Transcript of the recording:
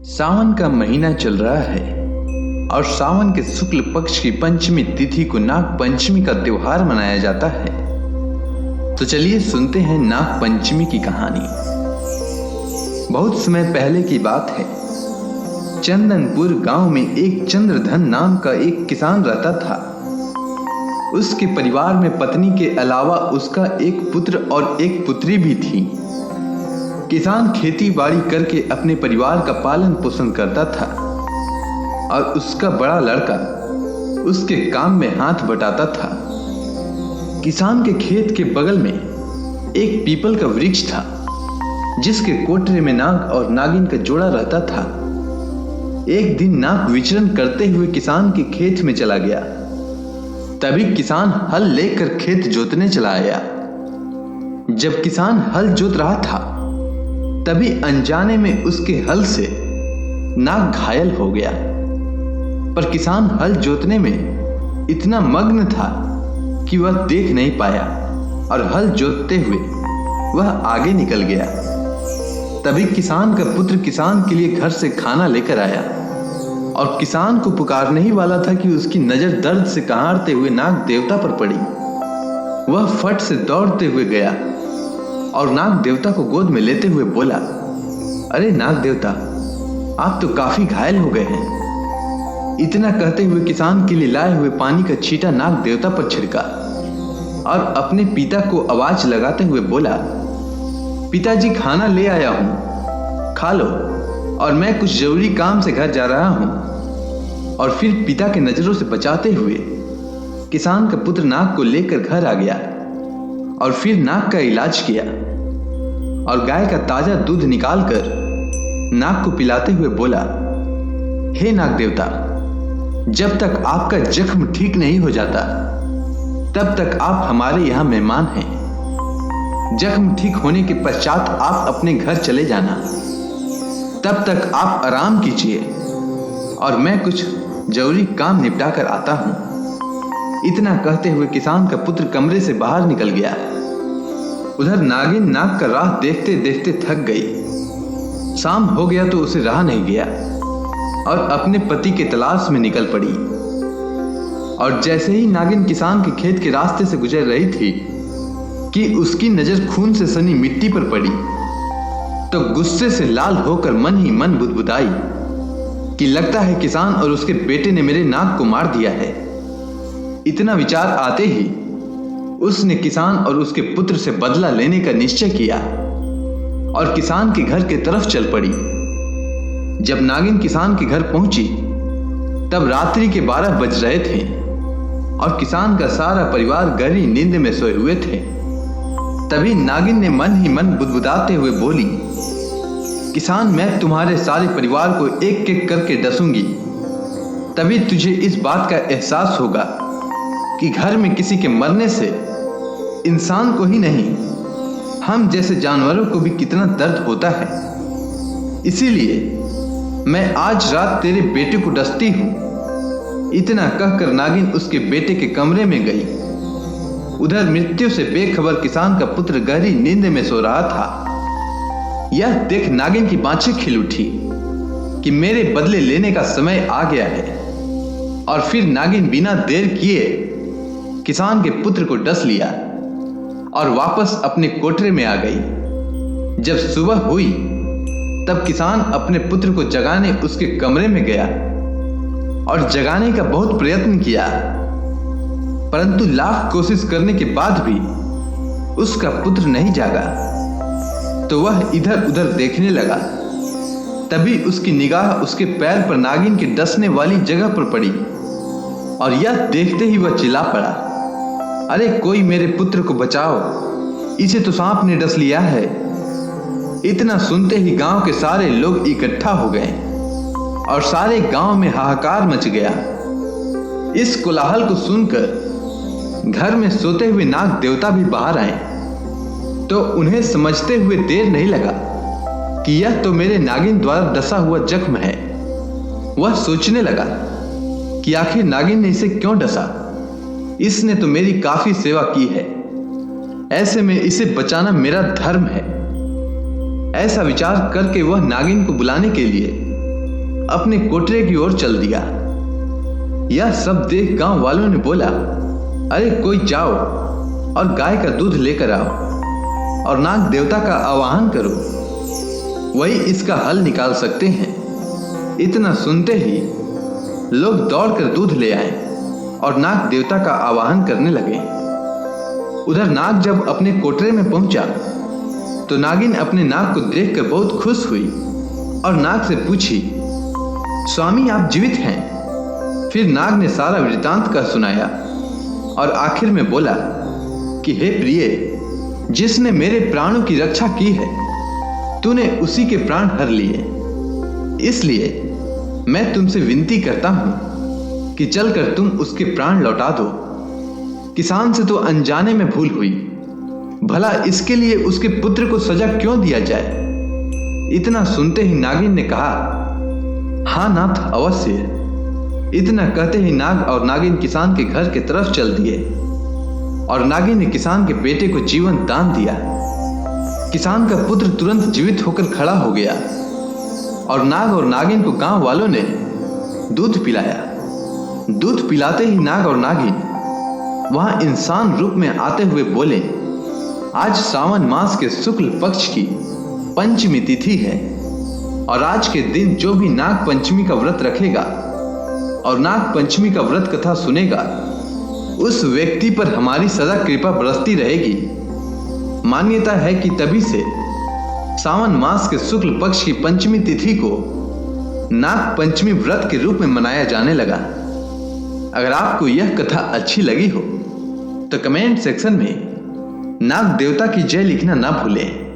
सावन का महीना चल रहा है और सावन के शुक्ल पक्ष की पंचमी तिथि को नाग पंचमी का त्योहार मनाया जाता है। तो चलिए सुनते हैं नाग पंचमी की कहानी। बहुत समय पहले की बात है। चंदनपुर गांव में एक चंद्रधन नाम का एक किसान रहता था। उसके परिवार में पत्नी के अलावा उसका एक पुत्र और एक पुत्री भी थी। किसान खेती बाड़ी करके अपने परिवार का पालन पोषण करता था और उसका बड़ा लड़का उसके काम में हाथ बटाता था। किसान के खेत के बगल में एक पीपल का वृक्ष था, जिसके कोठरे में नाग और नागिन का जोड़ा रहता था। एक दिन नाग विचरण करते हुए किसान के खेत में चला गया। तभी किसान हल लेकर खेत जोतने चला आया। जब किसान हल जोत रहा था, तभी अनजाने में उसके हल से नाग घायल हो गया। पर किसान हल जोतने में इतना मग्न था कि वह देख नहीं पाया और हल जोतते हुए वह आगे निकल गया। तभी किसान का पुत्र किसान के लिए घर से खाना लेकर आया और किसान को पुकारने ही वाला था कि उसकी नजर दर्द से कहारते हुए नाग देवता पर पड़ी। वह फट से दौड़ते हुए गया और नाग देवता को गोद में लेते हुए बोला, अरे नाग देवता, आप तो काफी घायल हो गए हैं। इतना कहते हुए किसान के लिए लाए हुए पानी का छींटा नाग देवता पर छिड़का और अपने पिता को आवाज लगाते हुए बोला, पिताजी खाना ले आया हूं, खा लो और मैं कुछ जरूरी काम से घर जा रहा हूं। और फिर पिता के नजरों से बचाते हुए किसान का पुत्र नाग को लेकर घर आ गया और फिर नाग का इलाज किया और गाय का ताजा दूध निकालकर नाग को पिलाते हुए बोला, हे नाग देवता, जब तक आपका जख्म ठीक नहीं हो जाता तब तक आप हमारे यहां मेहमान हैं। जख्म ठीक होने के पश्चात आप अपने घर चले जाना। तब तक आप आराम कीजिए और मैं कुछ जरूरी काम निपटा कर आता हूं। इतना कहते हुए किसान का पुत्र कमरे से बाहर निकल गया। उधर नागिन नाग का राह देखते देखते थक गई। शाम हो गया तो उसे रहा नहीं गया और अपने पति के तलाश में निकल पड़ी। और जैसे ही नागिन किसान के खेत के रास्ते से गुजर रही थी कि उसकी नजर खून से सनी मिट्टी पर पड़ी, तो गुस्से से लाल होकर मन ही मन बुदबुदाई कि लगता है किसान और उसके बेटे ने मेरे नाग को मार दिया है। इतना विचार आते ही उसने किसान और उसके पुत्र से बदला लेने का निश्चय किया और किसान के घर की तरफ चल पड़ी। जब नागिन किसान के घर पहुंची तब रात्रि के 12 बज रहे थे और किसान का सारा परिवार गहरी नींद में सोए हुए थे। तभी नागिन ने मन ही मन बुदबुदाते हुए बोली, किसान, मैं तुम्हारे सारे परिवार को एक एक करके डसूंगी। तभी तुझे इस बात का एहसास होगा कि घर में किसी के मरने से इंसान को ही नहीं, हम जैसे जानवरों को भी कितना दर्द होता है। इसीलिए मैं आज रात तेरे बेटे को डसती हूं। इतना कहकर नागिन उसके बेटे के कमरे में गई। उधर मृत्यु से बेखबर किसान का पुत्र गहरी नींद में सो रहा था। यह देख नागिन की बाँछें खिल उठी कि मेरे बदले लेने का समय आ गया है। और फिर नागिन बिना देर किए किसान के पुत्र को डस लिया और वापस अपने कोठरे में आ गई। जब सुबह हुई तब किसान अपने पुत्र को जगाने उसके कमरे में गया और जगाने का बहुत प्रयत्न किया, परंतु लाख कोशिश करने के बाद भी उसका पुत्र नहीं जागा। तो वह इधर उधर देखने लगा। तभी उसकी निगाह उसके पैर पर नागिन के डसने वाली जगह पर पड़ी और यह देखते ही वह चिल्ला पड़ा, अरे कोई मेरे पुत्र को बचाओ, इसे तो सांप ने डस लिया है। इतना सुनते ही गांव के सारे लोग इकट्ठा हो गए और सारे गांव में हाहाकार मच गया। इस कोलाहल को सुनकर घर में सोते हुए नाग देवता भी बाहर आए, तो उन्हें समझते हुए देर नहीं लगा कि यह तो मेरे नागिन द्वारा डसा हुआ जख्म है। वह सोचने लगा कि आखिर नागिन ने इसे क्यों डसा। इसने तो मेरी काफी सेवा की है, ऐसे में इसे बचाना मेरा धर्म है। ऐसा विचार करके वह नागिन को बुलाने के लिए अपने कोठरे की ओर चल दिया। यह सब देख गांव वालों ने बोला, अरे कोई जाओ और गाय का दूध लेकर आओ और नाग देवता का आवाहन करो, वही इसका हल निकाल सकते हैं। इतना सुनते ही लोग दौड़कर दूध ले आए और नाग देवता का आवाहन करने लगे। उधर नाग जब अपने कोठरे में पहुंचा तो नागिन अपने नाग को देखकर बहुत खुश हुई और नाग से पूछी, स्वामी आप जीवित हैं? फिर नाग ने सारा वृतांत का सुनाया और आखिर में बोला कि हे प्रिय, जिसने मेरे प्राणों की रक्षा की है, तूने उसी के प्राण हर लिए। इसलिए मैं तुमसे विनती करता हूं कि चलकर तुम उसके प्राण लौटा दो। किसान से तो अनजाने में भूल हुई, भला इसके लिए उसके पुत्र को सजा क्यों दिया जाए? इतना सुनते ही नागिन ने कहा, हाँ नाथ, अवश्य। इतना कहते ही नाग और नागिन किसान के घर की तरफ चल दिए और नागिन ने किसान के बेटे को जीवन दान दिया। किसान का पुत्र तुरंत जीवित होकर खड़ा हो गया और नाग और नागिन को गांव वालों ने दूध पिलाया। दूध पिलाते ही नाग और नागिन वहां इंसान रूप में आते हुए बोले, आज सावन मास के शुक्ल पक्ष की पंचमी तिथि है और आज के दिन जो भी नाग पंचमी का व्रत रखेगा और नाग पंचमी का व्रत कथा सुनेगा, उस व्यक्ति पर हमारी सदा कृपा बरसती रहेगी। मान्यता है कि तभी से सावन मास के शुक्ल पक्ष की पंचमी तिथि को नाग पंचमी व्रत के रूप में मनाया जाने लगा। अगर आपको यह कथा अच्छी लगी हो तो कमेंट सेक्शन में नाग देवता की जय लिखना ना भूलें।